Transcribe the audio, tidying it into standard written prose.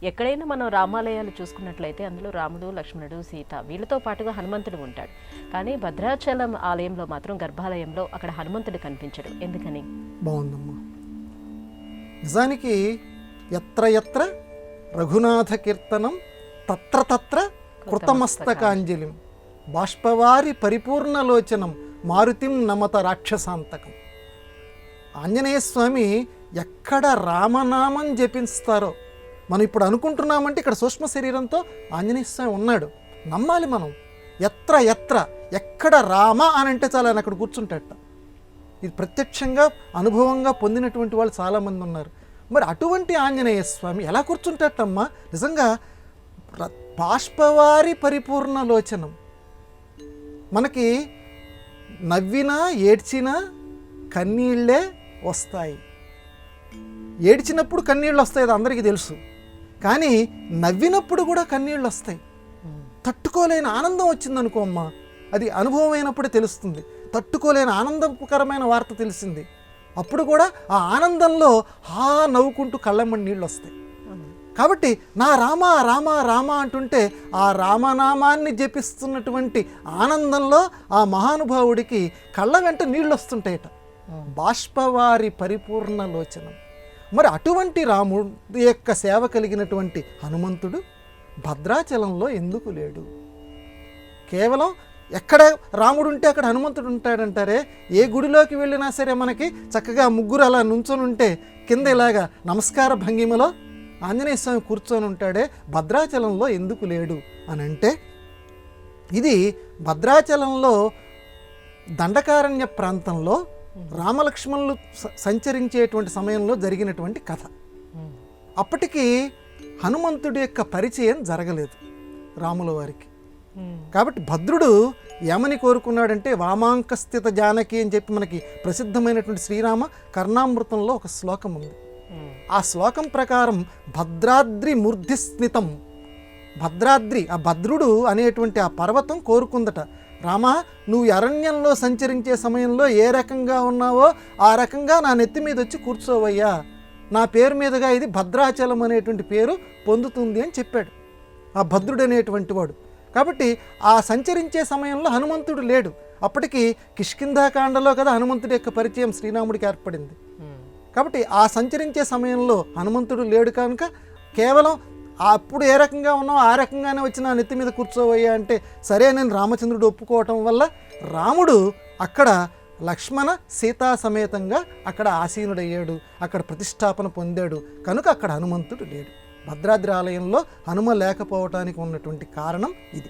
ఎక్కడైనా మనం రామాలయాలు చూసుకున్నట్లయితే అందులో రాముడు, లక్ష్మణుడు, సీత వీళ్ళతో పాటుగా హనుమంతుడు ఉంటాడు. కానీ భద్రాచలం ఆలయంలో మాత్రం గర్భాలయంలో అక్కడ హనుమంతుడు కనిపించడు. ఎందుకని? బాగుందమ్మా. నిజానికి ఎత్ర ఎత్ర రఘునాథ కీర్తనం తత్ర తత్ర కృతమస్తకాంజలిం బాష్పవారి పరిపూర్ణలోచనం మారుతిం నమత రాక్షసాంతకం. ఆంజనేయ స్వామి ఎక్కడ రామనామం జపిస్తారో మనం ఇప్పుడు అనుకుంటున్నామంటే ఇక్కడ సూక్ష్మ శరీరంతో ఆంజనేయ స్వామి ఉన్నాడు, నమ్మాలి మనం. ఎత్ర ఎత్ర ఎక్కడ రామ అని అంటే చాలా ఆయన అక్కడ కూర్చుంటాడట. ఇది ప్రత్యక్షంగా అనుభవంగా పొందినటువంటి వాళ్ళు చాలామంది ఉన్నారు. మరి అటువంటి ఆంజనేయ స్వామి ఎలా కూర్చుంటాడమ్మా? నిజంగా బాష్పవారి పరిపూర్ణలోచనం. మనకి నవ్వినా ఏడ్చినా కన్నీళ్ళే వస్తాయి. ఏడ్చినప్పుడు కన్నీళ్ళు వస్తాయి, అది అందరికీ తెలుసు. కానీ నవ్వినప్పుడు కూడా కన్నీళ్ళు వస్తాయి. తట్టుకోలేని ఆనందం వచ్చిందనుకో అమ్మా, అది అనుభవం అయినప్పుడే తెలుస్తుంది. తట్టుకోలేని ఆనందకరమైన వార్త తెలిసింది, అప్పుడు కూడా ఆ ఆనందంలో నవ్వుకుంటూ కళ్ళమ్మడి నీళ్ళు వస్తాయి. కాబట్టి నా రామ రామ రామ అంటుంటే ఆ రామనామాన్ని జపిస్తున్నటువంటి ఆనందంలో ఆ మహానుభావుడికి కళ్ళ వెంట నీళ్ళు వస్తుంటాయట. బాష్పవారి పరిపూర్ణ లోచనం. మరి అటువంటి రాముడి యొక్క సేవ కలిగినటువంటి హనుమంతుడు భద్రాచలంలో ఎందుకు లేడు? కేవలం ఎక్కడ రాముడు ఉంటే అక్కడ హనుమంతుడు ఉంటాడంటారే. ఏ గుడిలోకి వెళ్ళినా సరే మనకి చక్కగా ముగ్గురు అలా నుంచొని ఉంటే కింద ఇలాగా నమస్కార భంగిమలో ఆంజనేయ స్వామి కూర్చొని ఉంటాడే, భద్రాచలంలో ఎందుకు లేడు అని అంటే ఇది భద్రాచలంలో దండకారణ్య ప్రాంతంలో రామలక్ష్మణులు సంచరించేటువంటి సమయంలో జరిగినటువంటి కథ. అప్పటికి హనుమంతుడి యొక్క పరిచయం జరగలేదు రాముల వారికి. కాబట్టి భద్రుడు ఏమని కోరుకున్నాడంటే వామాంకస్థిత జానకి అని చెప్పి మనకి ప్రసిద్ధమైనటువంటి శ్రీరామ కర్ణామృతంలో ఒక శ్లోకం ఉంది. ఆ శ్లోకం ప్రకారం భద్రాద్రి మూర్ధిస్మితం, భద్రాద్రి ఆ భద్రుడు అనేటువంటి ఆ పర్వతం కోరుకుందట, రామా నువ్వు అరణ్యంలో సంచరించే సమయంలో ఏ రకంగా ఉన్నావో ఆ రకంగా నా నెత్తి మీద వచ్చి కూర్చోవయ్యా, నా పేరు మీదుగా ఇది భద్రాచలం అనేటువంటి పేరు పొందుతుంది అని చెప్పాడు ఆ భద్రుడు అనేటువంటి వాడు. కాబట్టి ఆ సంచరించే సమయంలో హనుమంతుడు లేడు. అప్పటికి కిష్కింధాకాండలో కదా హనుమంతుడి యొక్క పరిచయం శ్రీరాముడికి ఏర్పడింది. కాబట్టి ఆ సంచరించే సమయంలో హనుమంతుడు లేడు కనుక కేవలం అప్పుడు ఏ రకంగా ఉన్నావు ఆ రకంగానే వచ్చి నా నెత్తి మీద కూర్చోవయ్యా అంటే సరే నేను రామచంద్రుడు ఒప్పుకోవటం వల్ల రాముడు అక్కడ లక్ష్మణ సీతా సమేతంగా అక్కడ ఆసీనుడయ్యాడు, అక్కడ ప్రతిష్టాపన పొందాడు. కనుక అక్కడ హనుమంతుడు లేడు. భద్రాద్రి ఆలయంలో హనుమ లేకపోవటానికి ఉన్నటువంటి కారణం ఇది.